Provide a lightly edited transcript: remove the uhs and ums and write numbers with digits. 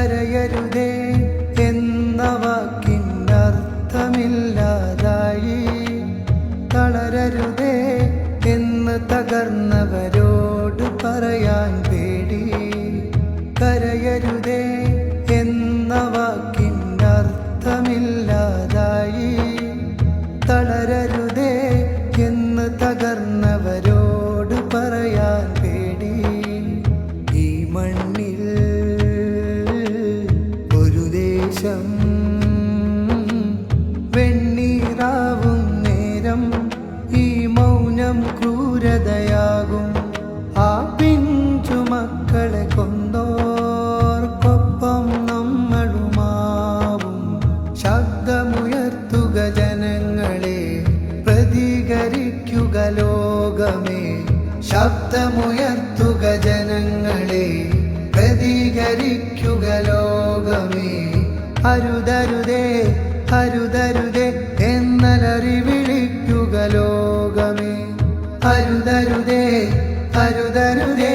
കരയരുതേ എന്ന വാക്കിനർത്ഥമില്ലാതായി. തളരരുതേ എന്ന് തകർന്നവരോട് പറയാൻ പേടി. കരയരുതേ എന്ന വാക്കിനർത്ഥമില്ലാതായി. തളരരുതേ എന്ന് തകർന്നവരോട് പറയാൻ പേടി. ഈ മണ്ണിൽ ഒരു ദേശം വെണ്ണീറാവും നേരം ഈ മൗനം ക്രൂരതയാകും. ആ പിഞ്ചു മക്കളെ കൊന്നോർക്കൊപ്പം നമ്മളുമാവും. ശബ്ദമുയർത്തുക ജനങ്ങളെ, പ്രതികരിക്കുക ലോകമേ. ശബ്ദമുയർത്തുക ജനങ്ങളെ, പ്രതികരിക്കുക ലോകമേ. അരുതരുതേ അരുതരുതേ എന്നലറി വിളിക്കുക ലോകമേ. അരുതരുതേ അരുതരുതേ